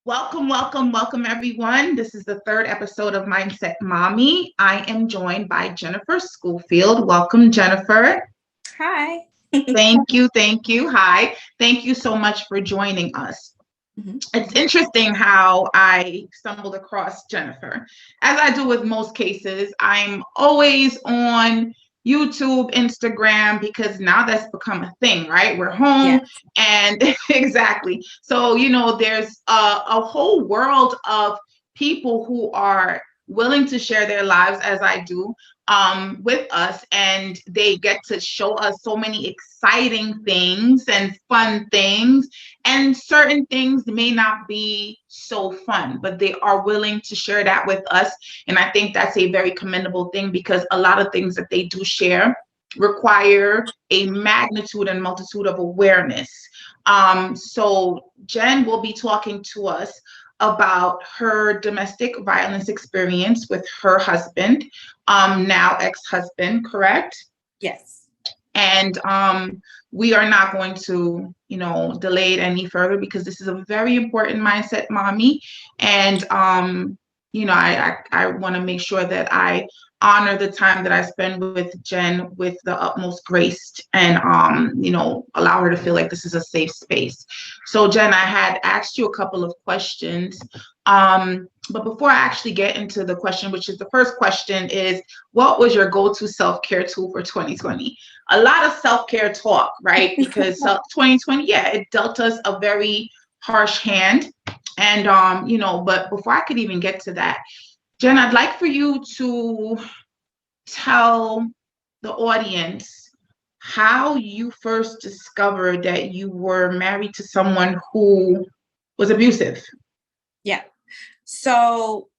Welcome, welcome, welcome, everyone. This is the third episode of Mindset Mommy. I am joined by Jennifer Schoolfield. Welcome, Jennifer. Hi. Thank you, thank you. Hi. Thank you so much for joining us. Mhm. It's interesting how I stumbled across Jennifer. As I do with most cases, I'm always on YouTube, Instagram, because now that's become a thing, right? We're home Yes. and exactly. So, there's a whole world of people who are willing to share their lives as I do with us, and they get to show us so many exciting things and fun things, and certain things may not be so fun, but they are willing to share that with us. And I think that's a very commendable thing, because a lot of things that they do share require a magnitude and multitude of awareness. So Jen will be talking to us about her domestic violence experience with her husband, now ex-husband, correct? Yes. And we are not going to, delay it any further, because this is a very important mindset mommy. And, I want to make sure that I honor the time that I spend with Jen with the utmost grace, and, allow her to feel like this is a safe space. So Jen, I had asked you a couple of questions. But before I actually get into the question, which is the first question, is what was your go-to self-care tool for 2020? A lot of self-care talk, right? Because 2020, yeah, it dealt us a very harsh hand. And, but before I could even get to that, Jen, I'd like for you to tell the audience how you first discovered that you were married to someone who was abusive. Yeah. So,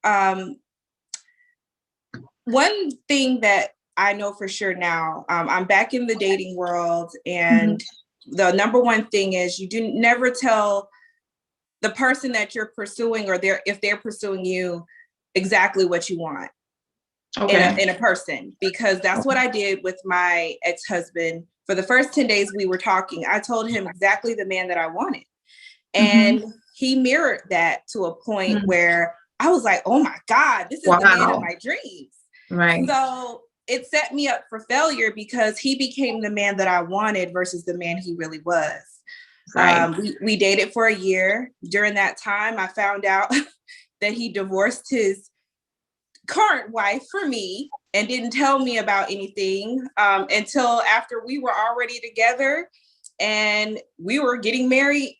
one thing that I know for sure now, I'm back in the dating world, and the number one thing is you do never tell the person that you're pursuing, or if they're pursuing you, exactly what you want in a person, because that's what I did with my ex-husband. For the first 10 days we were talking, I told him exactly the man that I wanted. And he mirrored that to a point where I was like, oh my God, this is the man of my dreams. Right. So it set me up for failure, because he became the man that I wanted versus the man he really was. Right. We dated for a year. During that time, I found out that he divorced his current wife for me and didn't tell me about anything until after we were already together, and we were getting married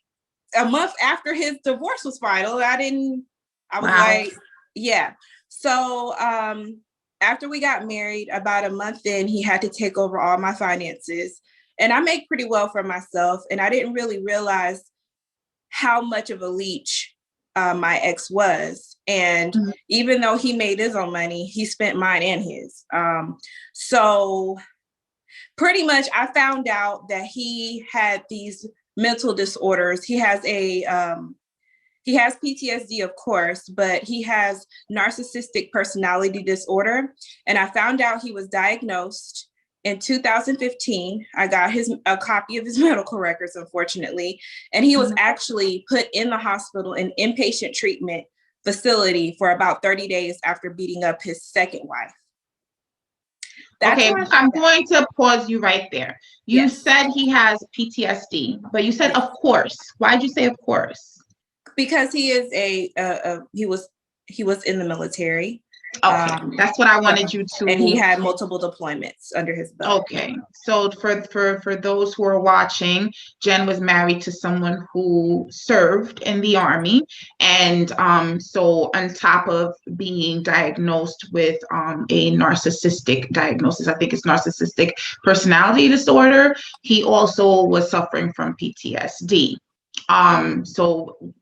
a month after his divorce was final. I was like, yeah. So after we got married, about a month in, he had to take over all my finances. And I make pretty well for myself. And I didn't really realize how much of a leech my ex was. And even though he made his own money, he spent mine and his. So pretty much I found out that he had these mental disorders. He has PTSD, of course, but he has Narcissistic Personality Disorder. And I found out he was diagnosed in 2015. I got a copy of his medical records, unfortunately. And he was actually put in the hospital in inpatient treatment facility for about 30 days after beating up his second wife. Okay, I'm going to pause you right there. You said he has PTSD, but you said, of course. Why'd you say of course? Because he is he was in the military. Okay, that's what I wanted you to. And he had multiple deployments under his belt. Okay, so for those who are watching, Jen was married to someone who served in the Army, and so on top of being diagnosed with a narcissistic diagnosis, I think it's narcissistic personality disorder, he also was suffering from PTSD. So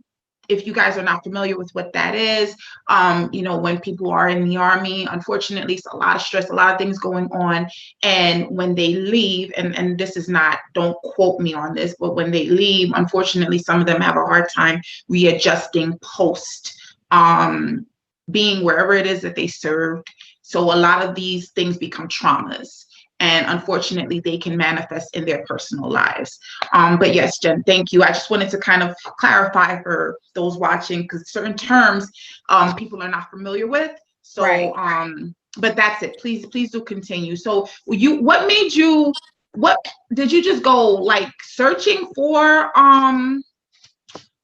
if you guys are not familiar with what that is, when people are in the Army, unfortunately, it's a lot of stress, a lot of things going on. And when they leave, and this is not, don't quote me on this, but when they leave, unfortunately, some of them have a hard time readjusting post being wherever it is that they served. So a lot of these things become traumas. and unfortunately they can manifest in their personal lives. But yes, Jen, thank you. I just wanted to kind of clarify for those watching, because certain terms people are not familiar with. So Right. But that's it. Please do continue. So what made you, what did you just go like searching for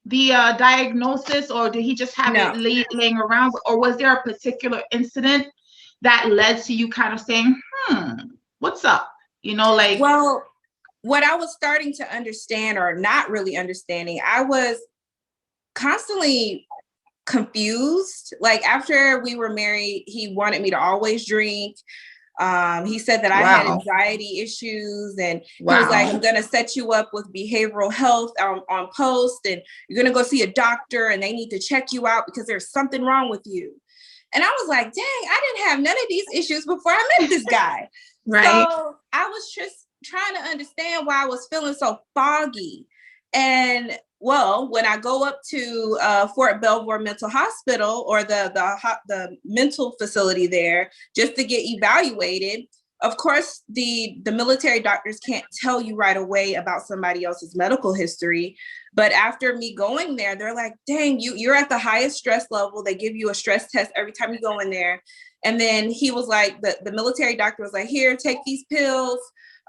the diagnosis, or did he just have No. it laying around, or was there a particular incident that led to you kind of saying, what's up? You know, like. Well, what I was starting to understand, or not really understanding, I was constantly confused. Like after we were married, he wanted me to always drink. He said that I had anxiety issues, and he was like, I'm going to set you up with behavioral health on post, and you're going to go see a doctor, and they need to check you out because there's something wrong with you. And I was like, dang, I didn't have none of these issues before I met this guy. Right. So I was just trying to understand why I was feeling so foggy. And well, when I go up to Fort Belvoir Mental Hospital, or the mental facility there, just to get evaluated, of course, the military doctors can't tell you right away about somebody else's medical history. But after me going there, they're like, dang, you're at the highest stress level. They give you a stress test every time you go in there. And then he was like, the military doctor was like, here, take these pills,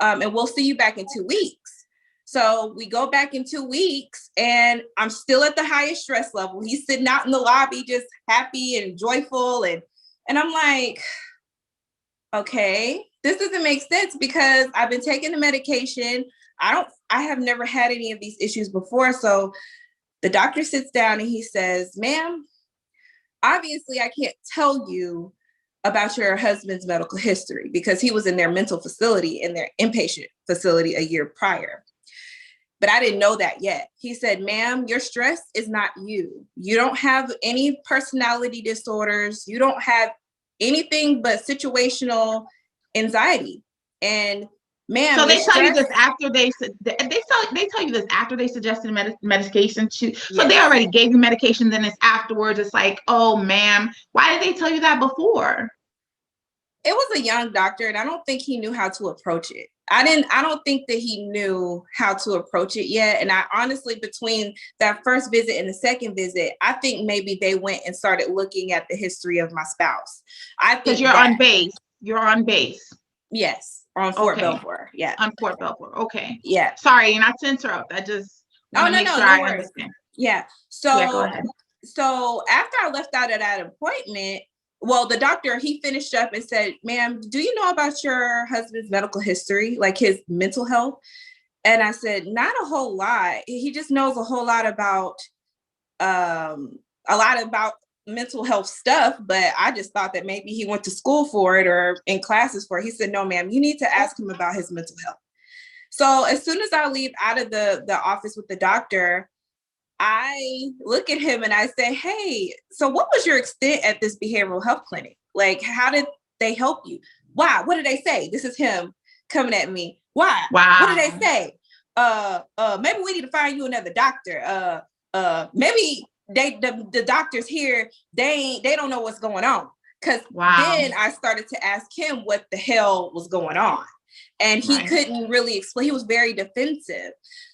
and we'll see you back in 2 weeks. So we go back in 2 weeks, and I'm still at the highest stress level. He's sitting out in the lobby, just happy and joyful. And I'm like, okay, this doesn't make sense, because I've been taking the medication. I have never had any of these issues before. So the doctor sits down and he says, ma'am, obviously I can't tell you about your husband's medical history, because he was in their mental facility, in their inpatient facility, a year prior. But I didn't know that yet. He said, ma'am, your stress is not you. You don't have any personality disorders. You don't have anything but situational anxiety. And ma'am, so they tell you this after they tell you this after they suggested medication to. So they already gave you medication. Then it's afterwards. It's like, oh, ma'am, why did they tell you that before? It was a young doctor, and I don't think he knew how to approach it. I don't think that he knew how to approach it yet. And I honestly, between that first visit and the second visit, I think maybe they went and started looking at the history of my spouse. I think because you're on base. You're on base. Yes, on Fort Belvoir. Yeah, on Fort Belvoir. Okay. Yeah. Sorry, not to interrupt. I just want to make sure I understand. Yeah. So, go ahead. So after I left out of that appointment, well, the doctor, he finished up and said, ma'am, do you know about your husband's medical history, like his mental health? And I said, not a whole lot. He just knows a whole lot about mental health stuff, but I just thought that maybe he went to school for it or in classes for it. He said, no, ma'am, you need to ask him about his mental health. So as soon as I leave out of the office with the doctor, I look at him and I say, hey, so what was your extent at this behavioral health clinic? Like, how did they help you? Why? What did they say? This is him coming at me. Why? Wow. What did they say? Maybe we need to find you another doctor. Maybe the doctors here, they don't know what's going on. Because then I started to ask him what the hell was going on. And he couldn't really explain. He was very defensive.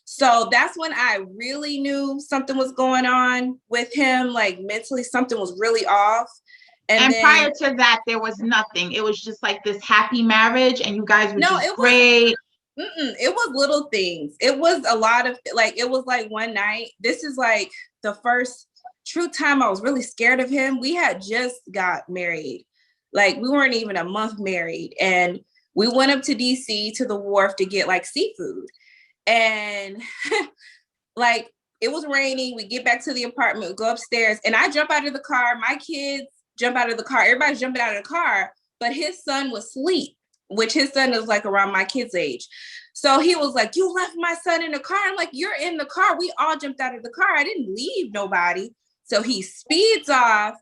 So that's when I really knew something was going on with him. Like mentally, something was really off. And then, prior to that, there was nothing. It was just like this happy marriage, and you guys were just great. It was little things. It was a lot of it was like one night. This is like the first true time I was really scared of him. We had just got married. Like we weren't even a month married, and we went up to DC to the wharf to get like seafood. And like it was raining. We get back to the apartment, we go upstairs, and I jump out of the car. My kids jump out of the car. Everybody's jumping out of the car, but his son was asleep, which his son is like around my kid's age. So he was like, you left my son in the car. I'm like, you're in the car. We all jumped out of the car. I didn't leave nobody. So he speeds off.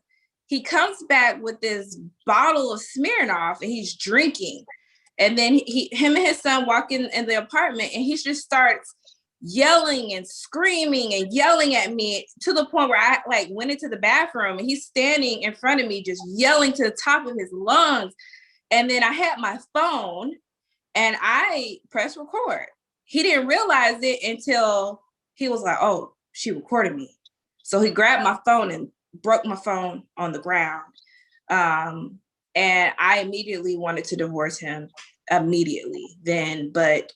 He comes back with this bottle of Smirnoff and he's drinking. And then him and his son walk in the apartment, and he just starts yelling and screaming and yelling at me to the point where I like went into the bathroom, and he's standing in front of me just yelling to the top of his lungs. And then I had my phone, And I pressed record. He didn't realize it until he was like, oh, she recorded me. So he grabbed my phone and broke my phone on the ground. And I immediately wanted to divorce him immediately then, but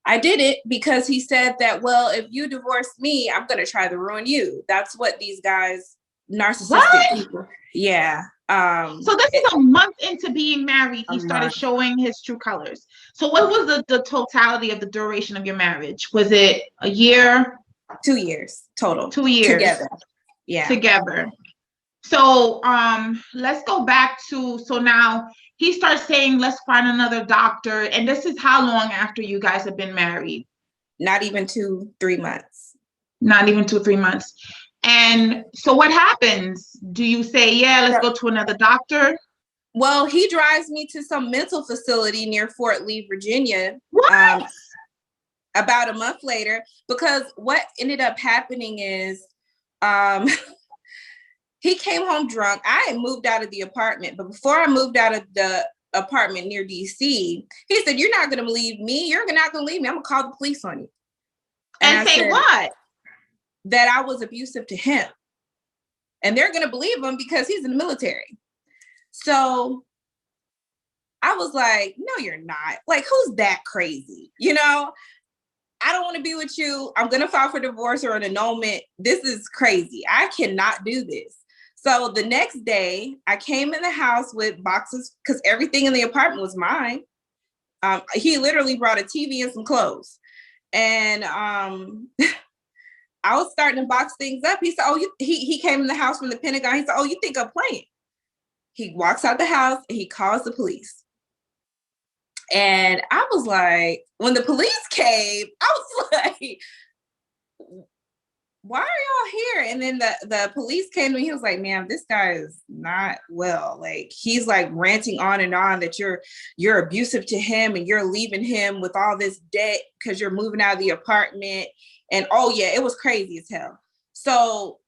I did it because he said that, well, if you divorce me, I'm going to try to ruin you. That's what these guys, narcissistic people. Yeah. So this is a month into being married, he started month. showing his true colors. So what was the totality of the duration of your marriage? Was it a year? 2 years total. 2 years. Together. Yeah. Together. So let's go back to, so now he starts saying, let's find another doctor. And this is how long after you guys have been married? Not even 2-3 months. Not even 2-3 months. And so what happens? Do you say, yeah, let's go to another doctor? Well, he drives me to some mental facility near Fort Lee, Virginia. What? About a month later, because what ended up happening is he came home drunk. I had moved out of the apartment, but before I moved out of the apartment near DC, he said, you're not going to leave me. You're not going to leave me. I'm going to call the police on you. And say what? That I was abusive to him. And they're going to believe him because he's in the military. So I was like, no, you're not. Like, who's that crazy? You know, I don't want to be with you. I'm going to file for divorce or an annulment. This is crazy. I cannot do this. So the next day I came in the house with boxes because everything in the apartment was mine. He literally brought a TV and some clothes. And I was starting to box things up. He said, oh, he came in the house from the Pentagon. He said, oh, you think I'm playing? He walks out the house and he calls the police. And I was like, when the police came, I was like, why are y'all here? And then the police came to me. He was like, ma'am, this guy is not well. Like, he's like ranting on and on that you're abusive to him and you're leaving him with all this debt because you're moving out of the apartment. And oh yeah, it was crazy as hell. So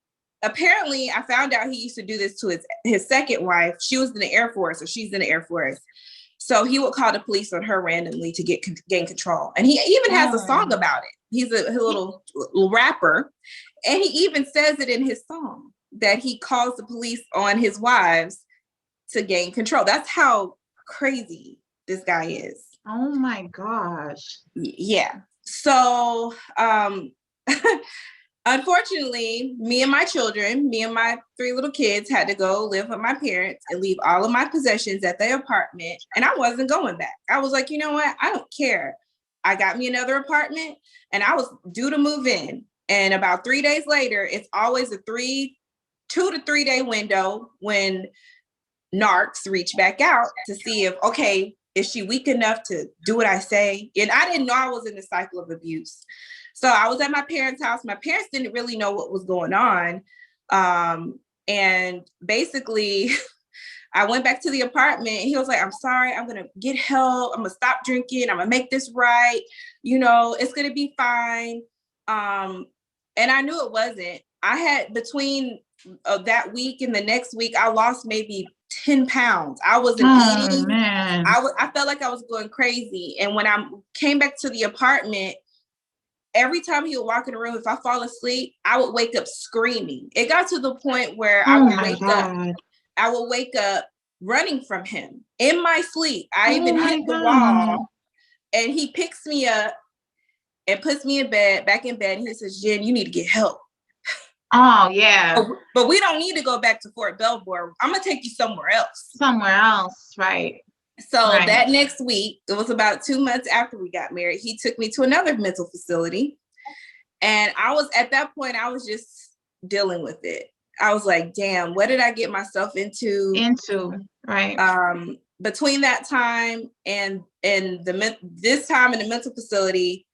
apparently I found out he used to do this to his second wife. She was in the Air Force, or she's in the Air Force. So he would call the police on her randomly to gain control. And he even has a song about it. He's a little rapper. And he even says it in his song that he calls the police on his wives to gain control. That's how crazy this guy is. Oh my gosh. Yeah. So, unfortunately, me and my 3 little kids had to go live with my parents and leave all of my possessions at the apartment. And I wasn't going back. I was like, you know what? I don't care. I got me another apartment and I was due to move in. And about 3 days later, it's always a 2 to 3 day window when narcs reach back out to see if, okay, is she weak enough to do what I say? And I didn't know I was in the cycle of abuse. So I was at my parents' house. My parents didn't really know what was going on. And basically, I went back to the apartment. He was like, I'm sorry, I'm going to get help. I'm going to stop drinking. I'm going to make this right. You know, it's going to be fine. And I knew it wasn't. I had between that week and the next week, I lost maybe 10 pounds. I wasn't eating. Man. I felt like I was going crazy. And when I came back to the apartment, every time he would walk in the room, if I fall asleep, I would wake up screaming. It got to the point where I would wake up running from him in my sleep. I even hit the wall, and he picks me up and puts me back in bed. And he says, Jen, you need to get help. Oh, yeah. But we don't need to go back to Fort Belvoir. I'm going to take you somewhere else. Somewhere else, right. So that next week, it was about 2 months after we got married, he took me to another mental facility. And at that point, I was just dealing with it. I was like, damn, what did I get myself into? Right. Between that time and this time in the mental facility,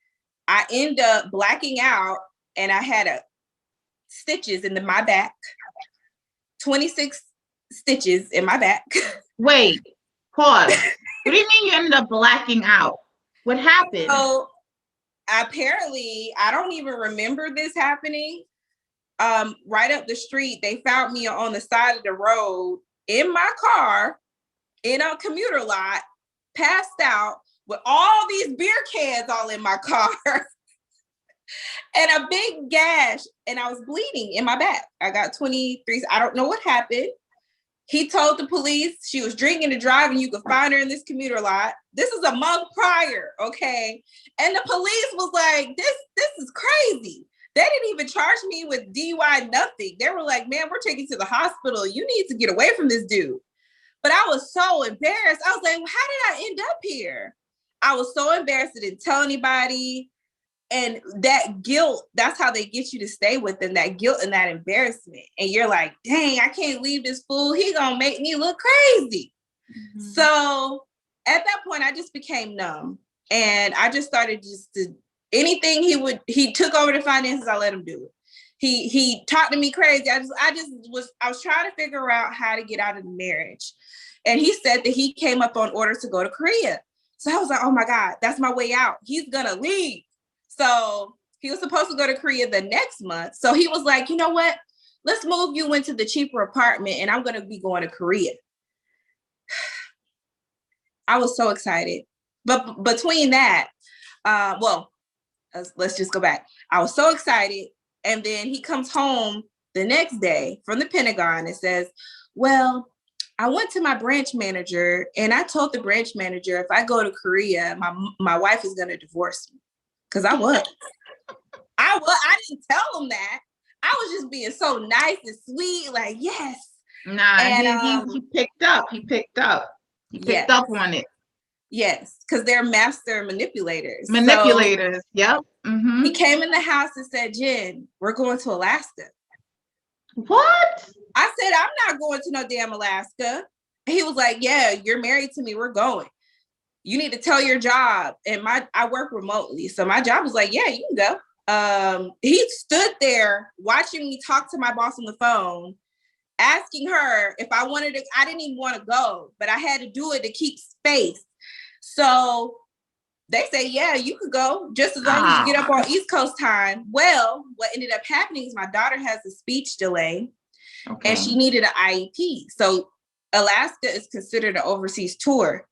I end up blacking out, and I had stitches in my back, 26 stitches in my back. Wait, pause. What do you mean you ended up blacking out? What happened? So apparently, I don't even remember this happening. Right up the street, they found me on the side of the road in my car in a commuter lot, passed out with all these beer cans all in my car and a big gash, and I was bleeding in my back. I got 23. I don't know what happened. He told the police she was drinking and driving. You could find her in this commuter lot. This is a month prior, okay? And the police was like, this is crazy. They didn't even charge me with DUI, nothing. They were like, man, we're taking you to the hospital. You need to get away from this dude. But I was so embarrassed. I was like, well, how did I end up here? I was so embarrassed. I didn't tell anybody. And that guilt, that's how they get you to stay with them, that guilt and that embarrassment. And you're like, dang, I can't leave this fool. He gonna make me look crazy. Mm-hmm. So at that point, I just became numb. And I just started anything he took over the finances, I let him do it. He talked to me crazy. I was trying to figure out how to get out of the marriage. And he said that he came up on orders to go to Korea. So I was like, oh my God, that's my way out. He's gonna leave. So he was supposed to go to Korea the next month. So he was like, you know what? Let's move you into the cheaper apartment and I'm going to be going to Korea. I was so excited. But between that, let's just go back. I was so excited. And then he comes home the next day from the Pentagon and says, well, I went to my branch manager and I told the branch manager, if I go to Korea, my wife is going to divorce me. Because I didn't tell him that. I was just being so nice and sweet, like, yes. Nah, and he picked up. He picked up on it. Yes, because they're master manipulators. So, yep. Mm-hmm. He came in the house and said, Jen, we're going to Alaska. What? I said, I'm not going to no damn Alaska. And he was like, yeah, you're married to me. We're going. You need to tell your job. And I work remotely. So my job was like, yeah, you can go. He stood there watching me talk to my boss on the phone, asking her if I wanted to. I didn't even want to go, but I had to do it to keep space. So they say, yeah, you could go just as long as you get up on East Coast time. Well, what ended up happening is my daughter has a speech delay and she needed an IEP. So Alaska is considered an overseas tour.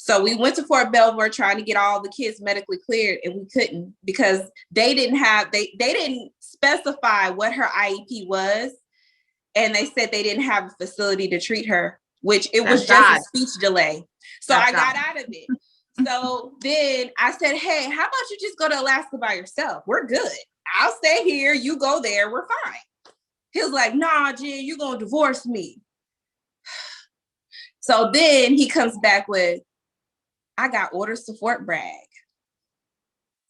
So we went to Fort Belvoir trying to get all the kids medically cleared, and we couldn't because they didn't specify what her IEP was. And they said they didn't have a facility to treat her, which it was just a speech delay. So I got out of it. So then I said, hey, how about you just go to Alaska by yourself? We're good. I'll stay here. You go there. We're fine. He was like, nah, Jen, you're going to divorce me. So then he comes back with, I got orders to Fort Bragg.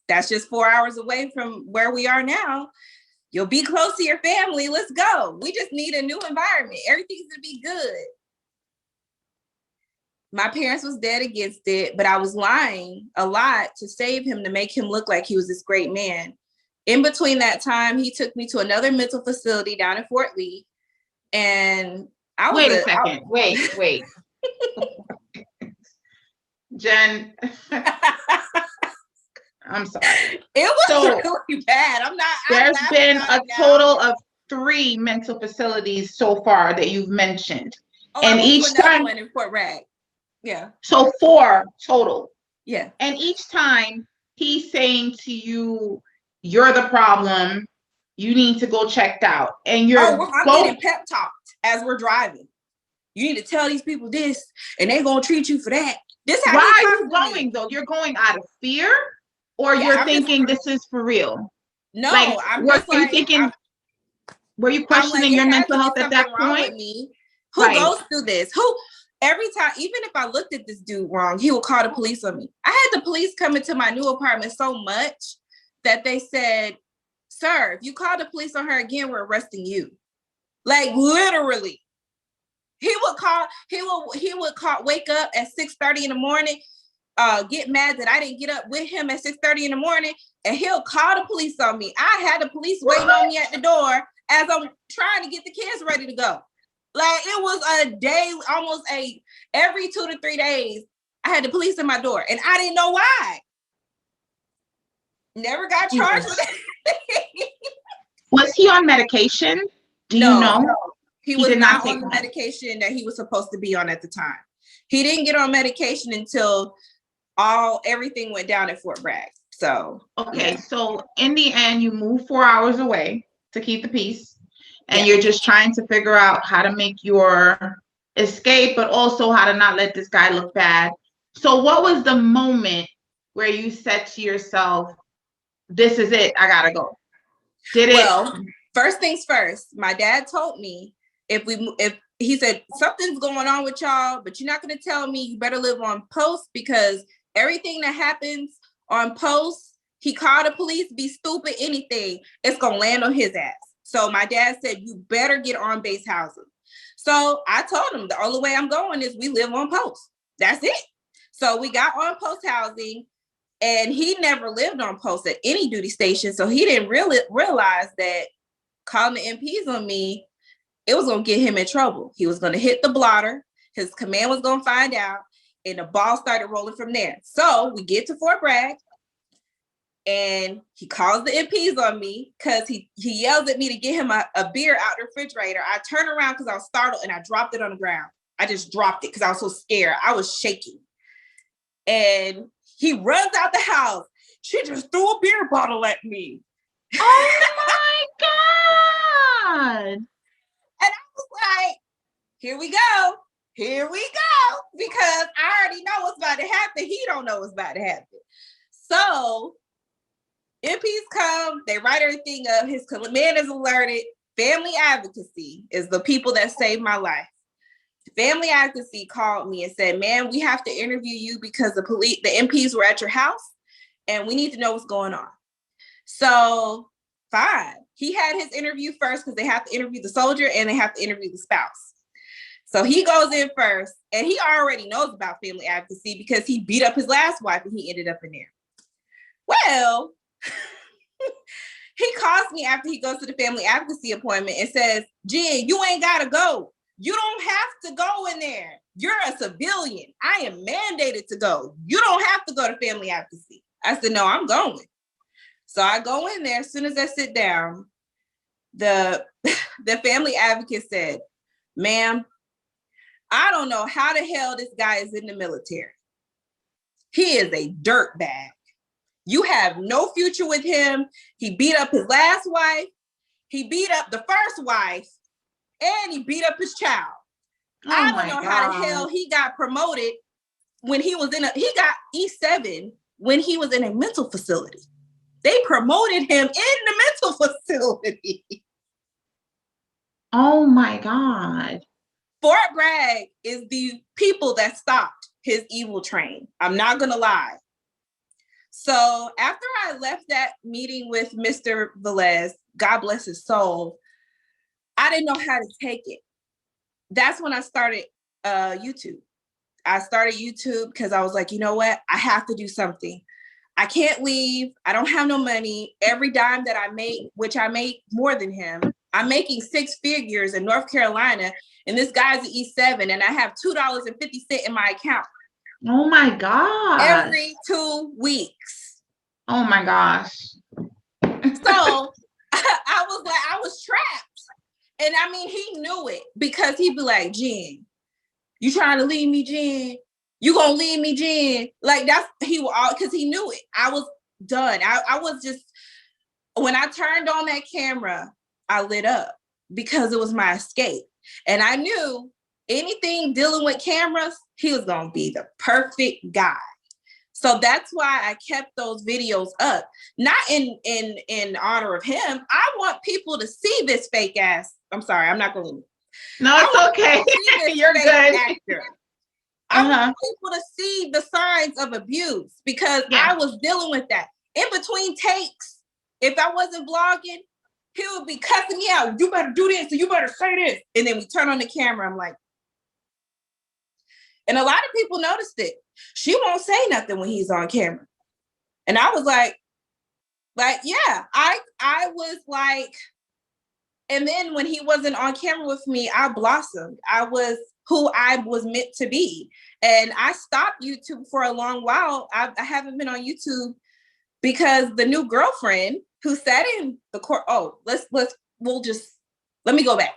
That's just 4 hours away from where we are now. You'll be close to your family. Let's go. We just need a new environment. Everything's gonna be good. My parents was dead against it, but I was lying a lot to save him, to make him look like he was this great man. In between that time, he took me to another mental facility down in Fort Lee. And I was— Wait a second. Wait. Jen, I'm sorry. It was really bad. There's been a total of 3 mental facilities so far that you've mentioned. And each time one in Fort Bragg. Yeah. So 4 total. Yeah. And each time he's saying to you, you're the problem. You need to go checked out. And I'm getting pep talked as we're driving. You need to tell these people this, and they're gonna treat you for that. Why are you going though? You're going out of fear, or you're thinking this is for real? No, were you questioning your mental health at that point? Who goes through this? Every time, even if I looked at this dude wrong, he would call the police on me. I had the police come into my new apartment so much that they said, sir, if you call the police on her again, we're arresting you. Like literally. He would wake up at 6:30 in the morning, get mad that I didn't get up with him at 6:30 in the morning, and he'll call the police on me. I had the police waiting on me at the door as I'm trying to get the kids ready to go. Like it was a day, every 2 to 3 days, I had the police in my door, and I didn't know why. Never got charged with it. Was he on medication? Do you know? No. He was not on the medication that he was supposed to be on at the time. He didn't get on medication until everything went down at Fort Bragg. So Okay, yeah. so in the end, you move 4 hours away to keep the peace, and Yeah. you're just trying to figure out how to make your escape, but also how to not let this guy look bad. So what was the moment where you said to yourself, this is it, I gotta go? Did it? Well, first things first, my dad told me if he said something's going on with y'all, but you're not going to tell me, you better live on post, because everything that happens on post, he called the police, be stupid, anything, it's going to land on his ass. So my dad said, you better get on base housing. So I told him the only way I'm going is we live on post. That's it. So we got on post housing. And he never lived on post at any duty station. So he didn't really realize that calling the MPs on me, it was going to get him in trouble. He was going to hit the blotter. His command was going to find out. And the ball started rolling from there. So we get to Fort Bragg. And he calls the MPs on me because he yells at me to get him a beer out the refrigerator. I turned around because I was startled and I dropped it on the ground. I just dropped it because I was so scared. I was shaking. And he runs out the house. She just threw a beer bottle at me. Oh my God. And I was like, here we go. Here we go. Because I already know what's about to happen. He don't know what's about to happen. So MPs come, they write everything up. His command is alerted. Family advocacy is the people that saved my life. Family advocacy called me and said, man, we have to interview you because the MPs were at your house and we need to know what's going on. So fine. He had his interview first because they have to interview the soldier and they have to interview the spouse. So he goes in first and he already knows about family advocacy because he beat up his last wife and he ended up in there. Well, he calls me after he goes to the family advocacy appointment and says, Jen, you ain't got to go. You don't have to go in there. You're a civilian. I am mandated to go. You don't have to go to family advocacy. I said, no, I'm going. So I go in there. As soon as I sit down, the family advocate said, ma'am, I don't know how the hell this guy is in the military. He is a dirtbag. You have no future with him. He beat up his last wife. He beat up the first wife. And he beat up his child. Oh I don't know how the hell he got promoted when he got E7 when he was in a mental facility. They promoted him in the mental facility. Oh my God. Fort Bragg is the people that stopped his evil train. I'm not going to lie. So after I left that meeting with Mr. Velez, God bless his soul, I didn't know how to take it. That's when I started YouTube. I started YouTube because I was like, you know what? I have to do something. I can't leave. I don't have no money. Every dime that I make, which I make more than him, I'm making 6 figures in North Carolina, and this guy's an E7, and I have $2.50 in my account. Oh my God. Every 2 weeks. Oh my gosh. So I was trapped. And I mean, he knew it because he'd be like, Jen, you trying to leave me, Jen? You gonna leave me, Jen? Like because he knew it. I was done. I was just, when I turned on that camera, I lit up because it was my escape. And I knew anything dealing with cameras, he was gonna be the perfect guy. So that's why I kept those videos up, not in honor of him. I want people to see this fake ass. I'm sorry, I'm not going to. No, it's okay. You're good. Actor. I want people to see the signs of abuse because I was dealing with that. In between takes, if I wasn't vlogging, he would be cussing me out. You better do this and you better say this. And then we turn on the camera. I'm like, and a lot of people noticed it. She won't say nothing when he's on camera. And I was like, yeah, I was like, and then when he wasn't on camera with me, I blossomed. I was who I was meant to be. And I stopped YouTube for a long while. I haven't been on YouTube because the new girlfriend who sat in the court, let me go back.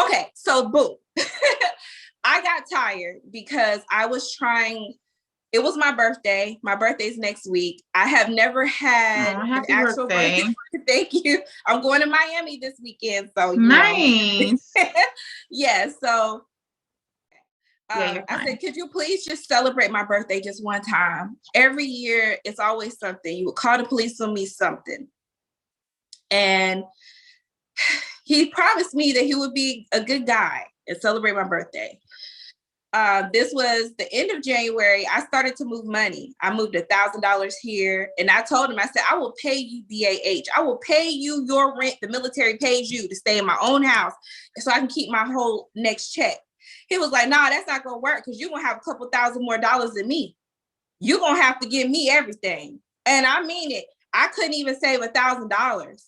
Okay, so boom. I got tired because I was trying It was my birthday. My birthday's next week. I have never had an happy actual birthday. Thank you. I'm going to Miami this weekend. So, Nice. Yeah. So Yeah, I said, could you please just celebrate my birthday just one time? Every year, it's always something. You would call the police on me, something. And he promised me that he would be a good guy and celebrate my birthday. This was the end of January. I started to move money. I moved $1,000 here. And I told him, I said, I will pay you BAH. I will pay you your rent. The military pays you to stay in my own house so I can keep my whole next check. He was like, nah, that's not going to work because you're going to have a couple thousand more dollars than me. You're going to have to give me everything. And I mean it. I couldn't even save $1,000.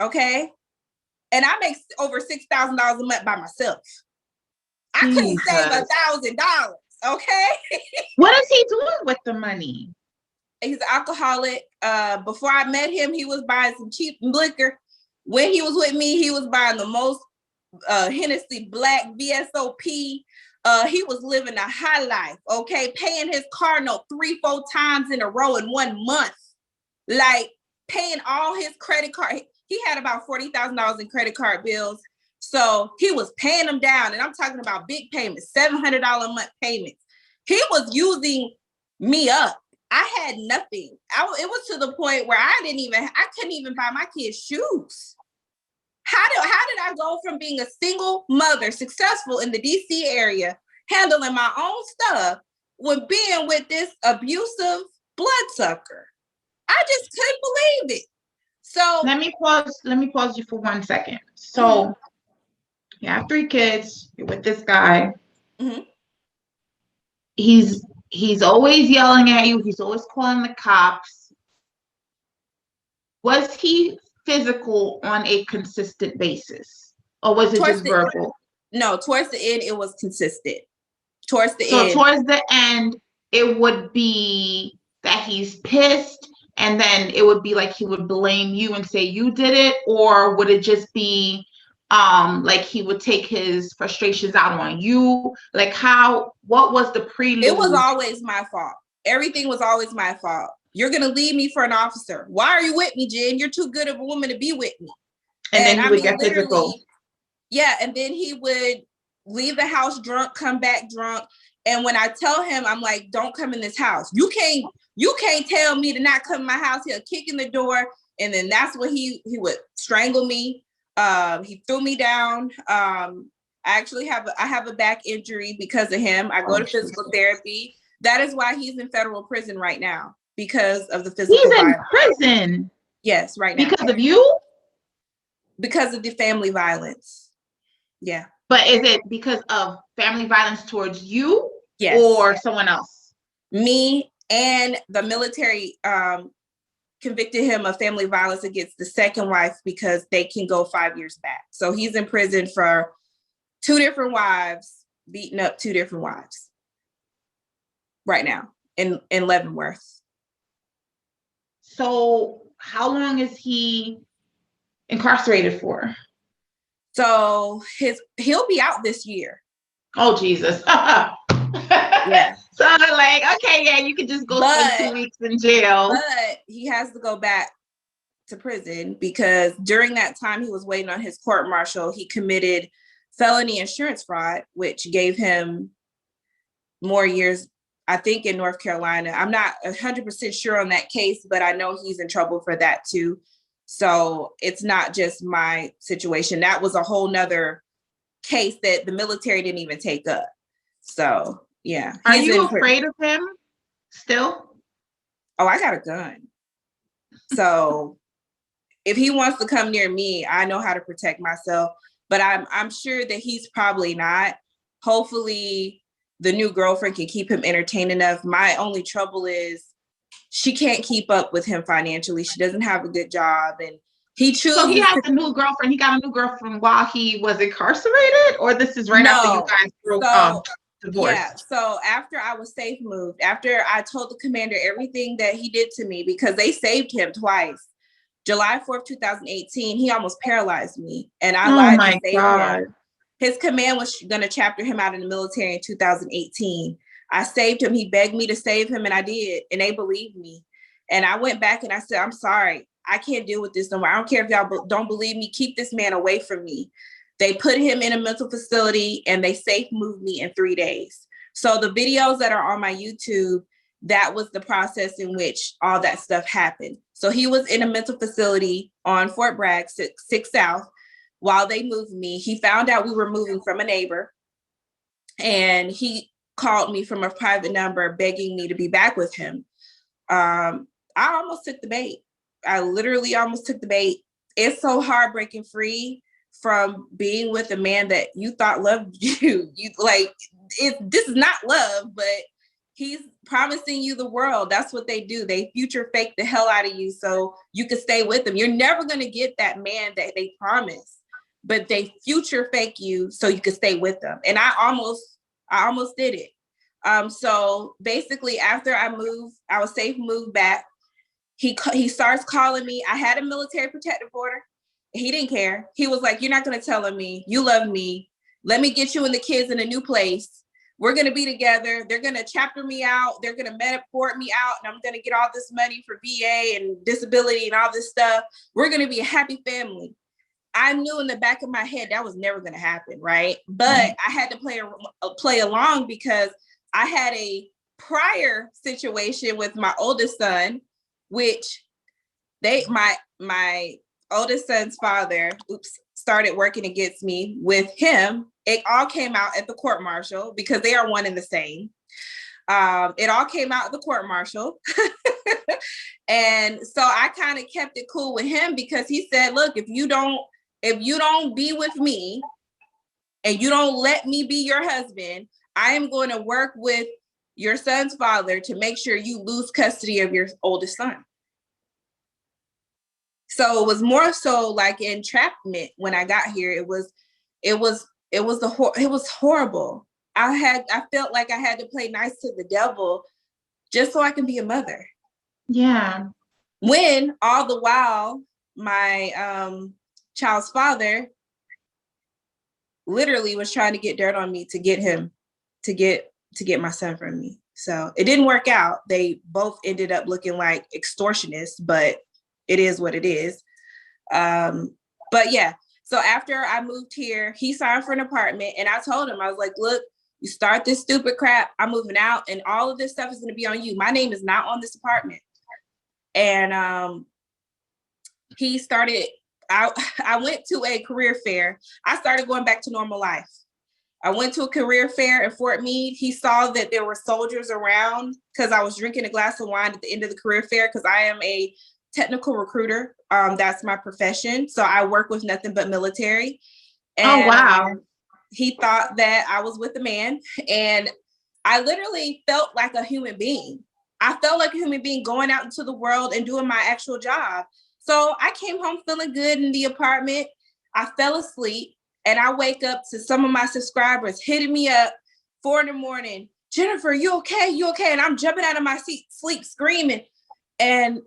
Okay. And I make over $6,000 a month by myself. I couldn't save $1,000. Okay. What is he doing with the money? He's an alcoholic. Before I met him, he was buying some cheap liquor. When he was with me, he was buying the most Hennessy Black VSOP. He was living a high life. Okay. Paying his car note 3-4 times in a row in 1 month. Like paying all his credit card. He had about $40,000 in credit card bills. So he was paying them down. And I'm talking about big payments, $700 a month payments. He was using me up. I had nothing. It was to the point where I couldn't even buy my kids shoes. How did I go from being a single mother, successful in the DC area, handling my own stuff, when being with this abusive bloodsucker? I just couldn't believe it. So let me pause you for 1 second. So you have 3 kids, you're with this guy. Mm-hmm. He's always yelling at you, he's always calling the cops. Was he physical on a consistent basis? Or was it just verbal? No, towards the end, it was consistent. Towards the end, it would be that he's pissed, and then it would be like he would blame you and say you did it, or would it just be like he would take his frustrations out on you? Like what was the prelude? It was always my fault. Everything was always my fault. You're going to leave me for an officer. Why are you with me, Jen? You're too good of a woman to be with me. And then he would get physical. Yeah. And then he would leave the house drunk, come back drunk. And when I tell him, I'm like, don't come in this house. You can't tell me to not come in my house. He'll kick in the door. And then that's when he would strangle me. He threw me down. I have a back injury because of him. I go to physical therapy. That is why he's in federal prison right now, because of the physical violence. He's in prison? Yes, right now. Because of you? Because of the family violence. Yeah. But is it because of family violence towards you? Yes. Or someone else? Me, and the military convicted him of family violence against the second wife because they can go 5 years back. So he's in prison for 2 different wives, beating up 2 different wives right now in Leavenworth. So how long is he incarcerated for? So he'll be out this year. Oh, Jesus. Yeah. So like, okay, yeah, you could just go spend 2 weeks in jail. But he has to go back to prison because during that time he was waiting on his court martial, he committed felony insurance fraud, which gave him more years, I think, in North Carolina. I'm not 100% sure on that case, but I know he's in trouble for that too. So it's not just my situation. That was a whole nother case that the military didn't even take up. So yeah. Are you afraid of him still? Oh, I got a gun. So if he wants to come near me, I know how to protect myself, but I'm sure that he's probably not. Hopefully the new girlfriend can keep him entertained enough. My only trouble is she can't keep up with him financially. She doesn't have a good job, and he chooses. So he has a new girlfriend. He got a new girlfriend while he was incarcerated, or this is right after you guys broke up, divorced? Yeah. So after I was safe moved, after I told the commander everything that he did to me, because they saved him twice. July 4th, 2018, he almost paralyzed me, and I lied to save him. His command was going to chapter him out in the military in 2018. I saved him. He begged me to save him, and I did, and they believed me. And I went back and I said, I'm sorry. I can't deal with this no more. I don't care if y'all don't believe me. Keep this man away from me. They put him in a mental facility and they safe moved me in 3 days. So the videos that are on my YouTube, that was the process in which all that stuff happened. So he was in a mental facility on Fort Bragg, 6 South, while they moved me. He found out we were moving from a neighbor, and he called me from a private number begging me to be back with him. I almost took the bait. I literally almost took the bait. It's so hard breaking free from being with a man that you thought loved you. This is not love, but he's promising you the world. That's what they do. They future fake the hell out of you so you can stay with them. You're never going to get that man that they promise, but they future fake you so you can stay with them. And I almost did it. So basically after I was safe moved back, he starts calling me. I had a military protective order. He didn't care. He was like, you're not going to tell on me. You love me. Let me get you and the kids in a new place. We're going to be together. They're going to chapter me out. They're going to Mediport me out. And I'm going to get all this money for VA and disability and all this stuff. We're going to be a happy family. I knew in the back of my head that was never going to happen, right? But I had to play along because I had a prior situation with my oldest son, which my oldest son's father, started working against me with him. It all came out at the court martial because they are one and the same. It all came out at the court martial. And so I kind of kept it cool with him because he said, look, if you don't be with me and you don't let me be your husband, I am going to work with your son's father to make sure you lose custody of your oldest son. So it was more so like entrapment when I got here. It was horrible. I felt like I had to play nice to the devil just so I can be a mother. Yeah. When all the while my child's father literally was trying to get dirt on me to get him to get my son from me. So it didn't work out. They both ended up looking like extortionists, but it is what it is. But yeah, so after I moved here, he signed for an apartment and I told him, I was like, look, you start this stupid crap, I'm moving out and all of this stuff is going to be on you. My name is not on this apartment. And he started, I went to a career fair. I started going back to normal life. I went to a career fair in Fort Meade. He saw that there were soldiers around because I was drinking a glass of wine at the end of the career fair because I am a technical recruiter. That's my profession. So I work with nothing but military. And, oh, wow. He thought that I was with a man and I literally felt like a human being. I felt like a human being going out into the world and doing my actual job. So I came home feeling good in the apartment. I fell asleep and I wake up to some of my subscribers hitting me up 4 a.m. Jennifer, you okay? You okay? And I'm jumping out of my sleep screaming. And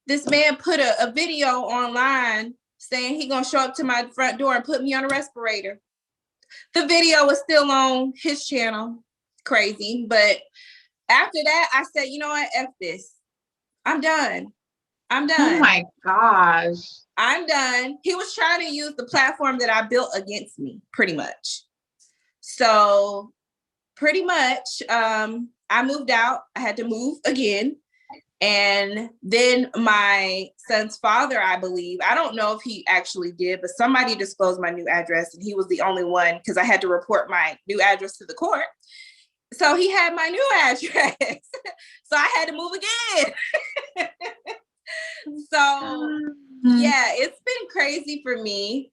this man put a video online saying he gonna show up to my front door and put me on a respirator. The video was still on his channel. Crazy. But after that, I said, you know what? F this. I'm done. Oh my gosh. I'm done. He was trying to use the platform that I built against me, pretty much. So pretty much, I moved out. I had to move again. And then my son's father, I believe, I don't know if he actually did, but somebody disclosed my new address and he was the only one because I had to report my new address to the court. So he had my new address. So I had to move again. So yeah, it's been crazy for me.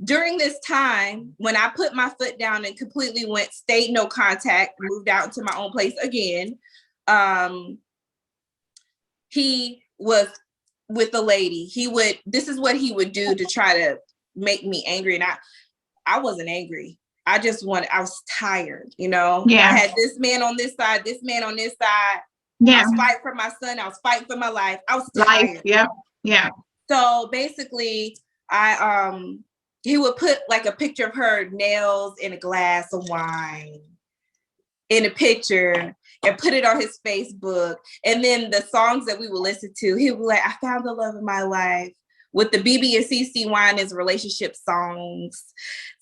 During this time, when I put my foot down and completely stayed no contact, moved out into my own place again, he was with a lady. This is what he would do to try to make me angry. And I wasn't angry. I was tired, Yeah. I had this man on this side, this man on this side. Yeah. I was fighting for my son. I was fighting for my life. I was tired. Yeah. Yeah. So basically he would put like a picture of her nails in a glass of wine. in a picture and put it on his Facebook. And then the songs that we would listen to, he would be like, I found the love of my life, with the BB and CC Winans relationship songs,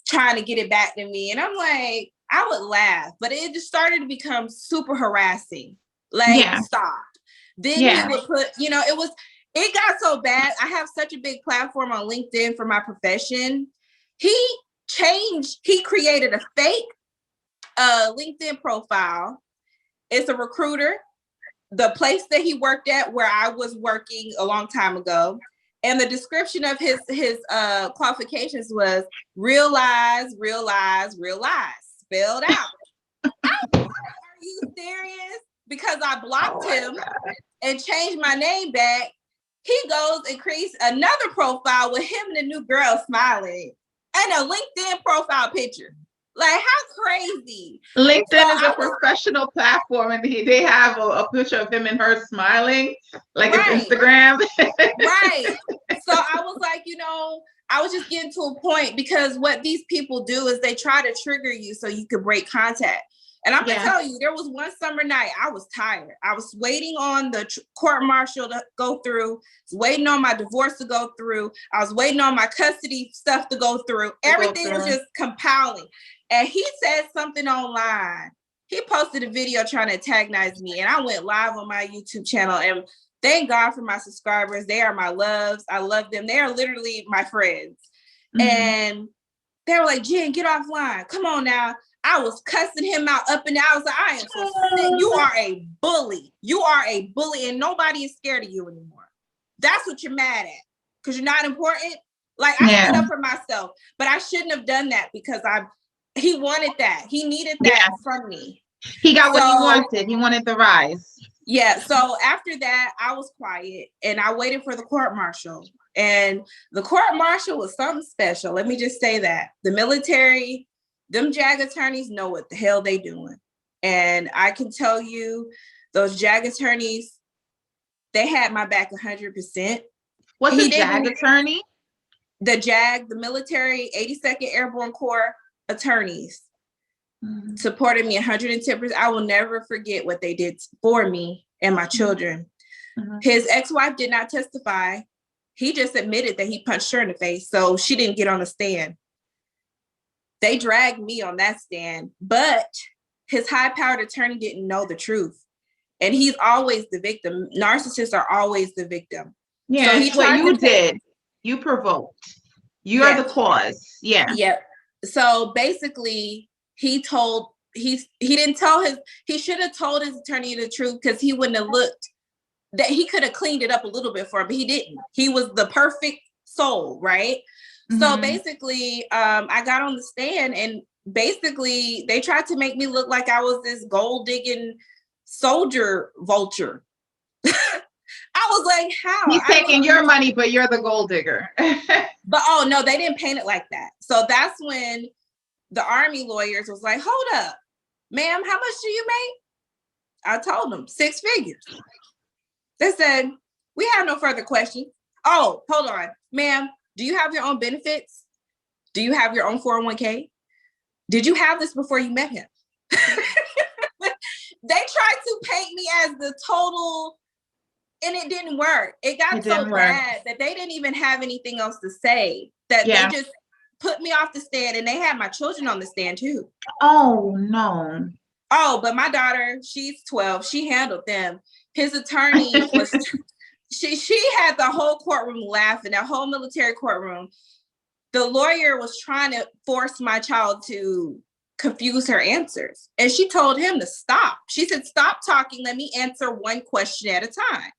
trying to get it back to me. And I'm like, I would laugh, but it just started to become super harassing. Like, stop. Then he would put, it got so bad. I have such a big platform on LinkedIn for my profession. He created a fake LinkedIn profile. It's a recruiter, the place that he worked at where I was working a long time ago. And the description of his qualifications was realize, spelled out. Are you serious? Because I blocked him and changed my name back. He goes and creates another profile with him and a new girl smiling and a LinkedIn profile picture. Like, how crazy. LinkedIn is a professional platform, and they have a picture of him and her smiling, like it's Instagram. Right. So I was like, I was just getting to a point, because what these people do is they try to trigger you so you could break contact. And I'm gonna tell you, there was one summer night, I was tired. I was waiting on the court martial to go through, waiting on my divorce to go through. I was waiting on my custody stuff to go through. Everything was just compiling. And he said something online. He posted a video trying to antagonize me, and I went live on my YouTube channel. And thank God for my subscribers. They are my loves. I love them. They are literally my friends. Mm-hmm. And they were like, Jen, get offline. Come on now. I was cussing him out up and down. I was like, I am so sick. You are a bully. You are a bully, and nobody is scared of you anymore. That's what you're mad at, because you're not important. Like, I stood up for myself, but I shouldn't have done that, because he wanted that. He needed that from me. He got what he wanted. He wanted the rise. Yeah. So after that, I was quiet and I waited for the court martial. And the court martial was something special. Let me just say that. The military, them JAG attorneys know what the hell they doing. And I can tell you, those JAG attorneys, they had my back 100%. What's a JAG attorney? The JAG, the military 82nd Airborne Corps attorneys, supported me 110%. I will never forget what they did for me and my children. His ex-wife did not testify. He just admitted that he punched her in the face, so she didn't get on the stand. They dragged me on that stand, but his high-powered attorney didn't know the truth. And he's always the victim. Narcissists are always the victim. Yeah, so what you did. You provoked. You are the cause. Yeah. Yep. So basically, he didn't tell he should have told his attorney the truth, because he wouldn't have looked, that he could have cleaned it up a little bit for him, but he didn't. He was the perfect soul, right? So basically, I got on the stand, and basically they tried to make me look like I was this gold digging soldier vulture. I was like, how? He's taking your money, but you're the gold digger. But no, they didn't paint it like that. So that's when the Army lawyers was like, hold up, ma'am, how much do you make? I told them 6 figures. They said, we have no further questions. Oh, hold on, ma'am, do you have your own benefits? Do you have your own 401k? Did you have this before you met him? They tried to paint me as the total, and it didn't work. It got so bad that they didn't even have anything else to say, that they just put me off the stand, and they had my children on the stand too. Oh, no. Oh, but my daughter, she's 12. She handled them. His attorney was, she had the whole courtroom laughing, that whole military courtroom. The lawyer was trying to force my child to confuse her answers. And she told him to stop. She said, stop talking. Let me answer one question at a time.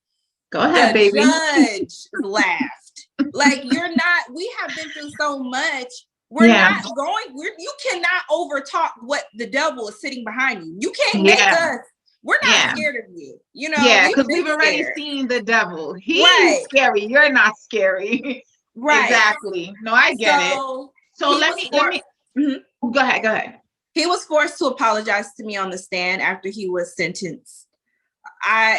Go ahead, baby. The judge laughed. Like, we have been through so much. You cannot overtalk what the devil is sitting behind you. You can't make us. We're not scared of you. Because we've already seen the devil. He's scary. You're not scary. Right. Exactly. No, I get it. So let me go ahead. He was forced to apologize to me on the stand after he was sentenced.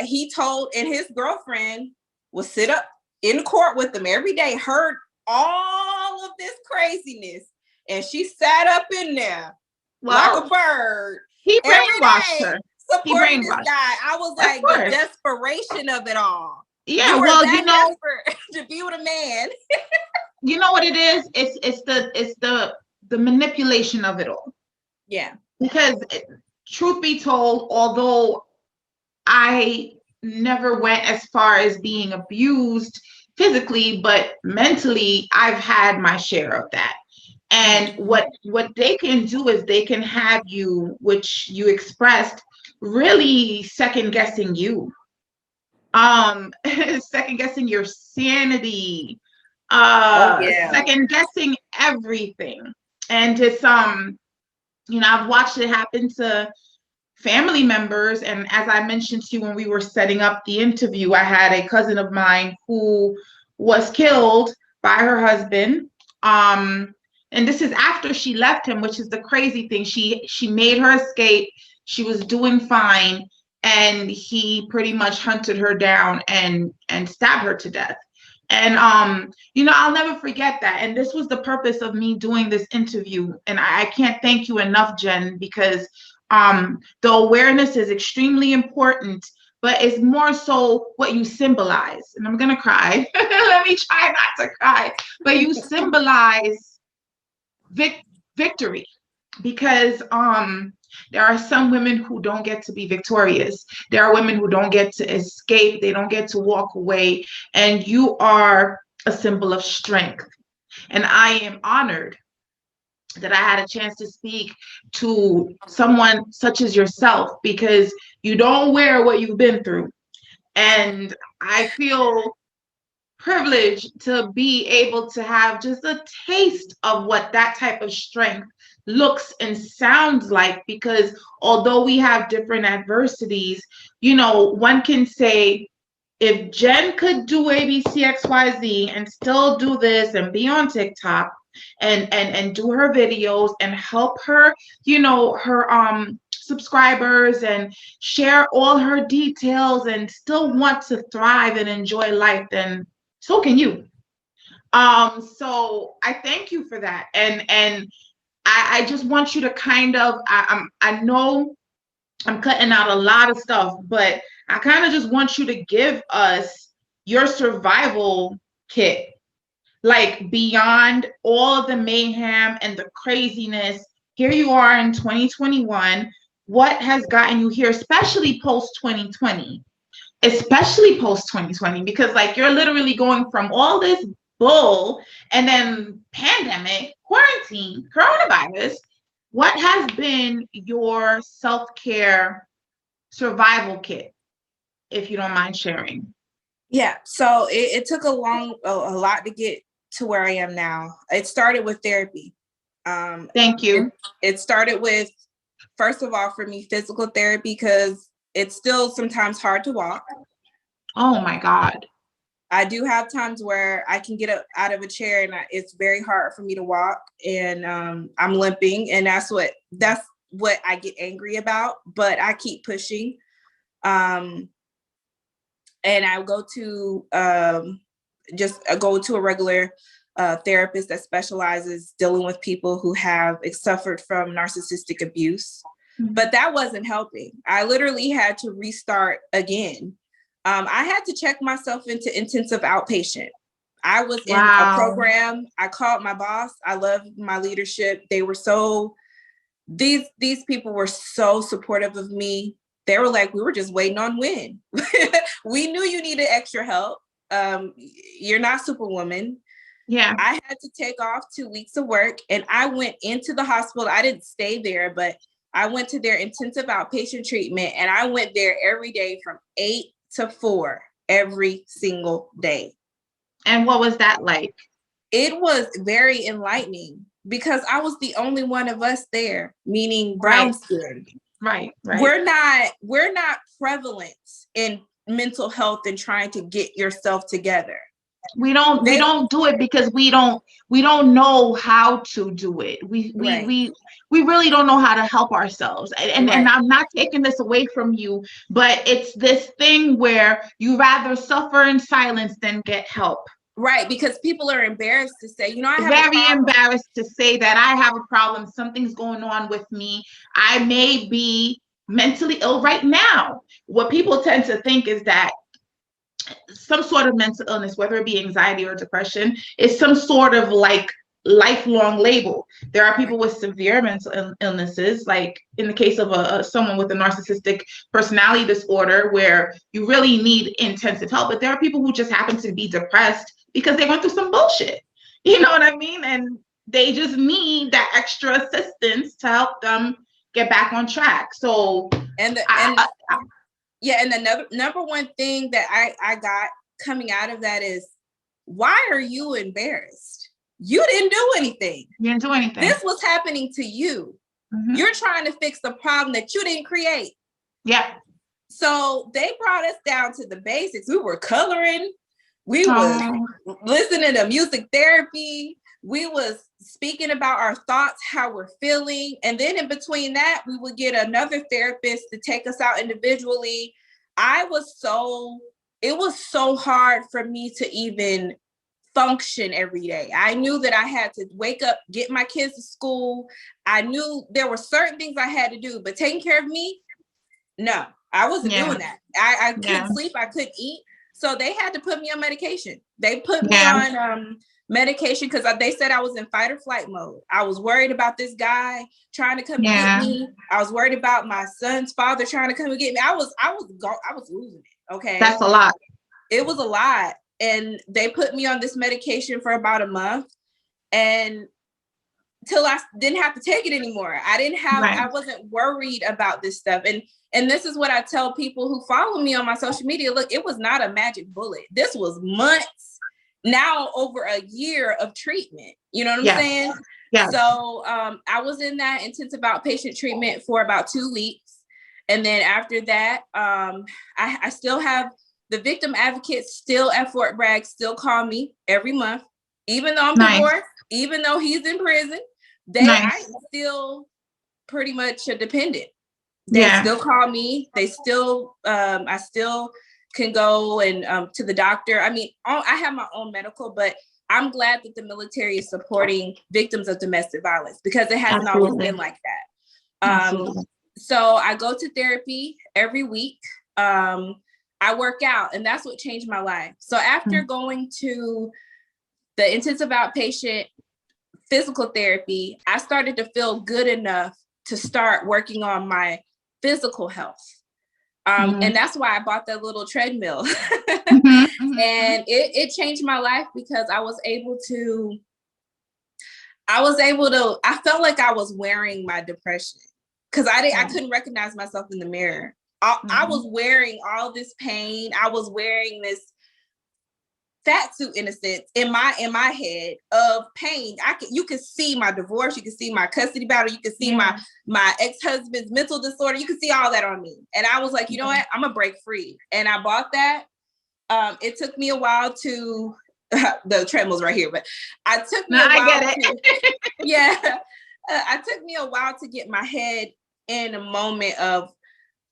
He told, and his girlfriend would sit up in court with him every day, heard all of this craziness, and she sat up in there like a bird He every brainwashed day her. He supporting this brainwashed. guy. I was Of like, the course. desperation of it all. Yeah, You were well, that desperate to be with a man. you know what it is? It's the manipulation of it all. Yeah. Because truth be told, although I never went as far as being abused physically, but mentally, I've had my share of that. And what they can do is they can have you, which you expressed, really second guessing you, second guessing your sanity, Oh yeah. second guessing everything. And it's I've watched it happen to family members. And as I mentioned to you when we were setting up the interview, I had a cousin of mine who was killed by her husband. And this is after she left him, which is the crazy thing. She made her escape. She was doing fine, and he pretty much hunted her down and stabbed her to death. And I'll never forget that. And this was the purpose of me doing this interview. And I can't thank you enough, Jen, because the awareness is extremely important, but it's more so what you symbolize. And I'm gonna cry. Let me try not to cry. But you symbolize victory, because there are some women who don't get to be victorious. There are women who don't get to escape. They don't get to walk away. And you are a symbol of strength. And I am honored that I had a chance to speak to someone such as yourself, because you don't wear what you've been through. And I feel privileged to be able to have just a taste of what that type of strength looks and sounds like, because although we have different adversities, one can say, if Jen could do ABCXYZ and still do this and be on TikTok and do her videos and help her, her subscribers, and share all her details and still want to thrive and enjoy life, then so can you. So I thank you for that. And I just want you to kind of, I know I'm cutting out a lot of stuff, but I kind of just want you to give us your survival kit, like beyond all of the mayhem and the craziness. Here you are in 2021. What has gotten you here, especially post 2020? Especially post 2020, because like you're literally going from all this bull and then pandemic, quarantine, coronavirus. What has been your self-care survival kit, if you don't mind sharing? Yeah, so it took a lot to get to where I am now. It started with therapy. Thank you. It started with, first of all, for me, physical therapy, because it's still sometimes hard to walk. Oh my God. I do have times where I can get up out of a chair and it's very hard for me to walk, and I'm limping, and that's what I get angry about, but I keep pushing. And I go to go to a regular therapist that specializes dealing with people who have suffered from narcissistic abuse. Mm-hmm. But that wasn't helping. I literally had to restart again. I had to check myself into intensive outpatient. I was in a program. I called my boss. I love my leadership. They were these people were so supportive of me. They were like, we were just waiting on when. We knew you needed extra help. You're not Superwoman. Yeah. I had to take off 2 weeks of work, and I went into the hospital. I didn't stay there, but I went to their intensive outpatient treatment, and I went there every day from 8 to 4 every single day. And what was that like? It was very enlightening, because I was the only one of us there, meaning brown skin. Right. We're not prevalent in mental health and trying to get yourself together. We don't do it because we don't know how to do it. We really don't know how to help ourselves. And I'm not taking this away from you, but it's this thing where you rather suffer in silence than get help. Right, because people are embarrassed to say, you know, I have a Very problem. embarrassed to say that I have a problem. Something's going on with me. I may be mentally ill right now. What people tend to think is that some sort of mental illness, whether it be anxiety or depression, is some sort of like lifelong label. There are people with severe mental illnesses, like in the case of someone with a narcissistic personality disorder, where you really need intensive help. But there are people who just happen to be depressed because they went through some bullshit. You know what I mean? And they just need that extra assistance to help them get back on track. So, and the number one thing that I got coming out of that is, why are you embarrassed? You didn't do anything. You didn't do anything. This was happening to you. Mm-hmm. You're trying to fix the problem that you didn't create. Yeah. So they brought us down to the basics. We were coloring. We was listening to music therapy. We was speaking about our thoughts, how we're feeling. And then in between that, we would get another therapist to take us out individually. It was so hard for me to even function every day. I knew that I had to wake up, get my kids to school. I knew there were certain things I had to do, but taking care of me, no, I wasn't doing that. I couldn't sleep. I couldn't eat. So they had to put me on medication. They put me on medication because they said I was in fight or flight mode. I was worried about this guy trying to come get me. I was worried about my son's father trying to come and get me. I was losing it. Okay. That's a lot. It was a lot. And they put me on this medication for about a month, and till I didn't have to take it anymore. I wasn't worried about this stuff. And this is what I tell people who follow me on my social media. Look, it was not a magic bullet. This was months, now over a year of treatment. You know what I'm saying? Yeah. So I was in that intensive outpatient treatment for about 2 weeks. And then after that, I still have the victim advocates still at Fort Bragg, still call me every month, even though I'm divorced, even though he's in prison. I'm still pretty much a dependent. They still call me. They still, I still can go and to the doctor. I mean, I have my own medical, but I'm glad that the military is supporting victims of domestic violence, because it hasn't always been like that. So I go to therapy every week. I work out, and that's what changed my life. So after going to the intensive outpatient physical therapy, I started to feel good enough to start working on my physical health. And that's why I bought that little treadmill. And it changed my life, because I felt like I was wearing my depression, because I couldn't recognize myself in the mirror. I was wearing all this pain. I was wearing this fat suit, in a sense, in my head of pain. You can see my divorce. You can see my custody battle. You can see my ex-husband's mental disorder. You can see all that on me. And I was like, you know what? I'm gonna break free. And I bought that. It took me a while to the treadmill's right here, but it took me a while to get my head in a moment of,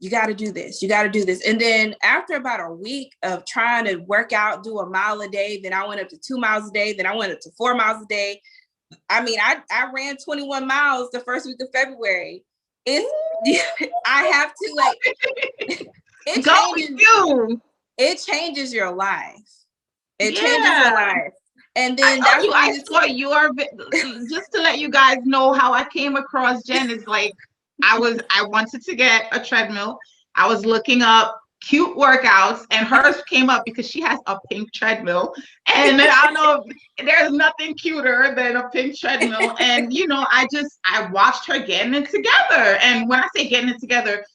you got to do this. You got to do this. And then after about a week of trying to work out, do a mile a day, then I went up to 2 miles a day. Then I went up to 4 miles a day. I mean, I ran 21 miles the first week of February. I have to it changes your life. It changes your life. And then I saw just to let you guys know how I came across Jen is like, I wanted to get a treadmill. I was looking up cute workouts, and hers came up because she has a pink treadmill. And I don't know, there's nothing cuter than a pink treadmill. And, I watched her getting it together. And when I say getting it together,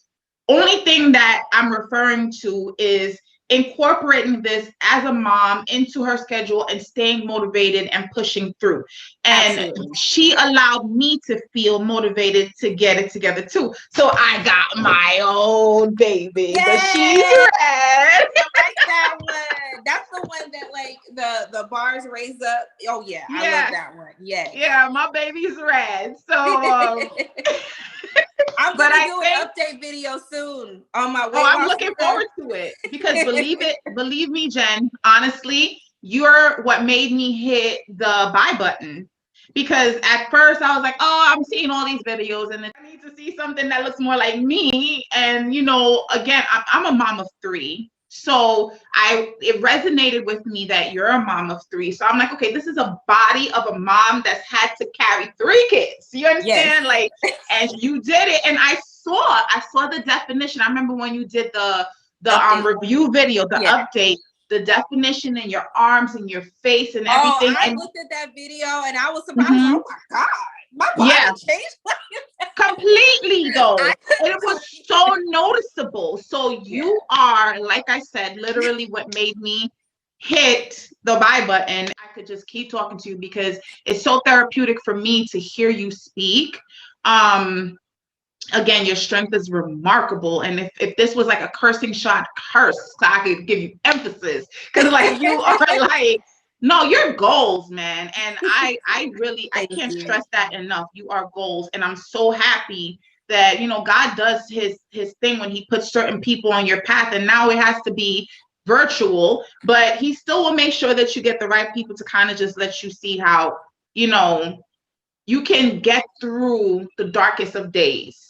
only thing that I'm referring to is incorporating this as a mom into her schedule and staying motivated and pushing through. And Absolutely. She allowed me to feel motivated to get it together too. So I got my own baby, but she's red. I like that one. That's the one that like the bars raise up. Oh yeah, I love that one. Yeah, my baby's red. So I'm gonna do an update video soon on my way. I'm looking forward to it, because believe me, Jen, honestly, you're what made me hit the buy button. Because at first I was like, oh, I'm seeing all these videos and I need to see something that looks more like me. And, you know, again, I'm a mom of three. So it resonated with me that you're a mom of three. So I'm like, okay, this is a body of a mom that's had to carry three kids. You understand? Yes. Like, and you did it. And I saw the definition. I remember when you did the review video, the update, the definition in your arms and your face and everything. Oh, I looked at that video and I was surprised. Oh my God, my body changed. Completely though. It was so noticeable. So you are, like I said, literally what made me hit the buy button. I could just keep talking to you because it's so therapeutic for me to hear you speak. Again, your strength is remarkable. And if this was like a cursing shot, curse, so I could give you emphasis. Because like you are like, no, you're goals, man. And I can't stress that enough. You are goals. And I'm so happy that, you know, God does his thing when he puts certain people on your path. And now it has to be virtual, but he still will make sure that you get the right people to kind of just let you see how, you know, you can get through the darkest of days.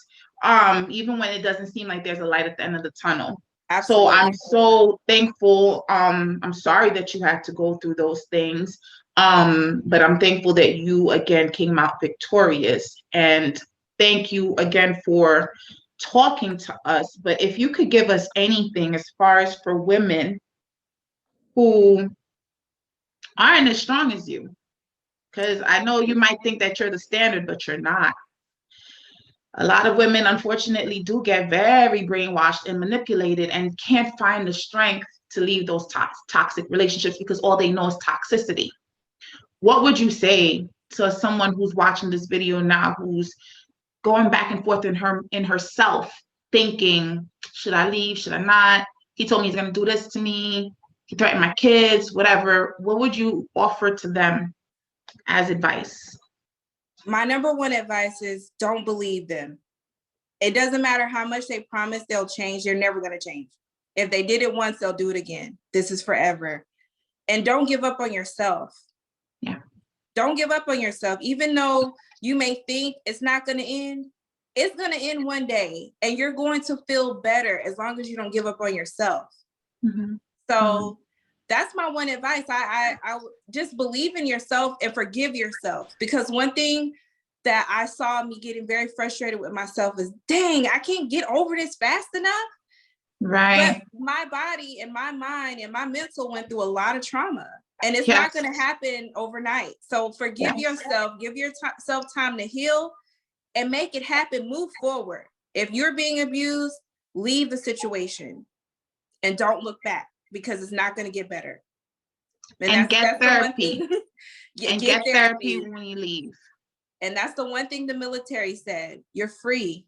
Even when it doesn't seem like there's a light at the end of the tunnel. Absolutely. So I'm so thankful. I'm sorry that you had to go through those things. But I'm thankful that you again came out victorious. And thank you again for talking to us. But if you could give us anything as far as for women who aren't as strong as you, because I know you might think that you're the standard, but you're not. A lot of women, unfortunately, do get very brainwashed and manipulated and can't find the strength to leave those toxic relationships because all they know is toxicity. What would you say to someone who's watching this video now, who's going back and forth in herself, thinking, should I leave? Should I not? He told me he's going to do this to me. He threatened my kids, whatever. What would you offer to them as advice? My number one advice is don't believe them. It doesn't matter how much they promise they'll change. They're never going to change. If they did it once, they'll do it again. This is forever. And don't give up on yourself. Yeah. Don't give up on yourself. Even though you may think it's not going to end, it's going to end one day. And you're going to feel better as long as you don't give up on yourself. Mm-hmm. So that's my one advice. I just believe in yourself and forgive yourself, because one thing that I saw me getting very frustrated with myself is, dang, I can't get over this fast enough. Right. But my body and my mind and my mental went through a lot of trauma, and it's not going to happen overnight. So forgive yourself, give yourself time to heal and make it happen. Move forward. If you're being abused, leave the situation and don't look back, because it's not going to get better. And get therapy. Get therapy when you leave. And that's the one thing the military said. You're free.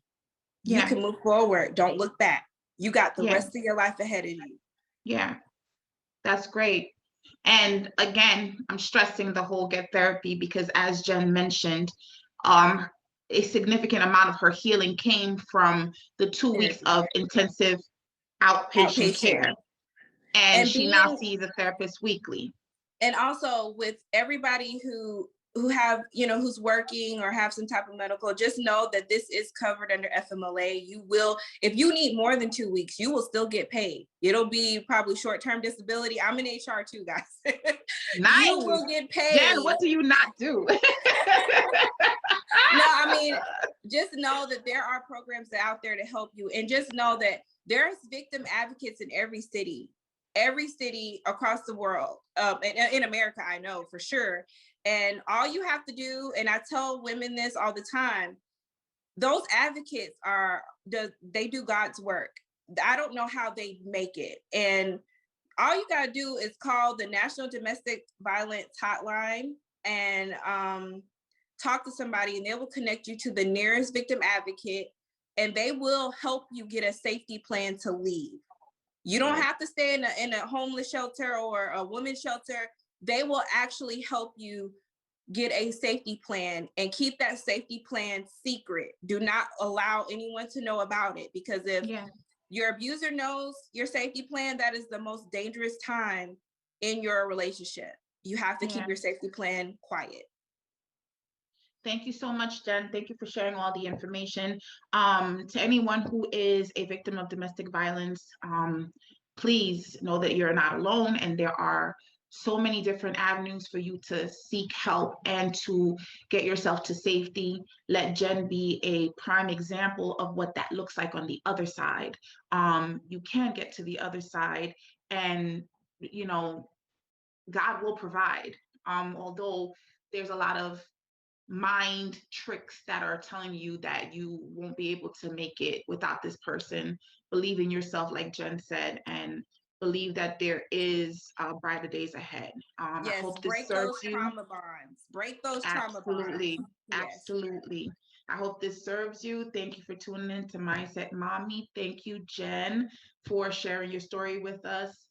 You can move forward. Don't look back. You got the rest of your life ahead of you. Yeah, that's great. And again, I'm stressing the whole get therapy because, as Jen mentioned, a significant amount of her healing came from the 2 weeks of intensive outpatient care. And she now sees a therapist weekly. And also with everybody who have, you know, who's working or have some type of medical, just know that this is covered under FMLA. You will, if you need more than 2 weeks, you will still get paid. It'll be probably short-term disability. I'm in HR too, guys. Nice. You will get paid. Jen, what do you not do? No, I mean, just know that there are programs out there to help you, and just know that there's victim advocates in every city across the world, in America, I know for sure. And all you have to do, and I tell women this all the time, those advocates they do God's work. I don't know how they make it. And all you got to do is call the National Domestic Violence Hotline and talk to somebody, and they will connect you to the nearest victim advocate, and they will help you get a safety plan to leave. You don't have to stay in a homeless shelter or a women's shelter. They will actually help you get a safety plan, and keep that safety plan secret. Do not allow anyone to know about it, because if your abuser knows your safety plan, that is the most dangerous time in your relationship. You have to keep Yeah. your safety plan quiet. Thank you so much, Jen. Thank you for sharing all the information. To anyone who is a victim of domestic violence, please know that you're not alone, and there are so many different avenues for you to seek help and to get yourself to safety. Let Jen be a prime example of what that looks like on the other side. You can get to the other side, and you know, God will provide. Although there's a lot of mind tricks that are telling you that you won't be able to make it without this person. Believe in yourself, like Jen said, and believe that there is brighter days ahead. I Yes, hope this break serves those you. trauma bonds. Break those trauma bonds. Absolutely. Yes. Absolutely. I hope this serves you. Thank you for tuning in to Mindset Mommy. Thank you, Jen, for sharing your story with us.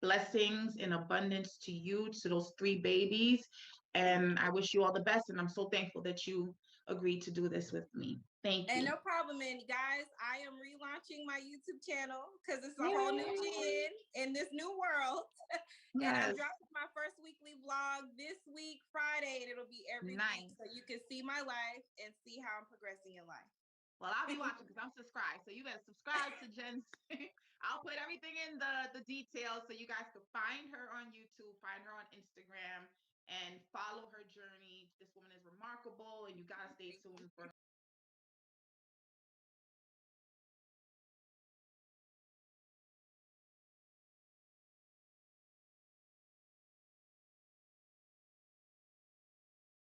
Blessings in abundance to you, to those 3 babies. Thank And I you. wish you all the best. And I'm so thankful that you agreed to do this with me. Thank And you. no problem. And guys, I am relaunching my YouTube channel because it's a whole new Yay. Jen in this new world. And I'm Yes. dropping my first weekly vlog this week, Friday, and it'll be every week. Nice. So you can see my life and see how I'm progressing in life. Well, I'll be watching because I'm subscribed. So you better subscribe to Jen's. I'll put everything in the details so you guys can find her on YouTube, find her on Instagram, and follow her journey. This woman is remarkable, and you gotta stay tuned for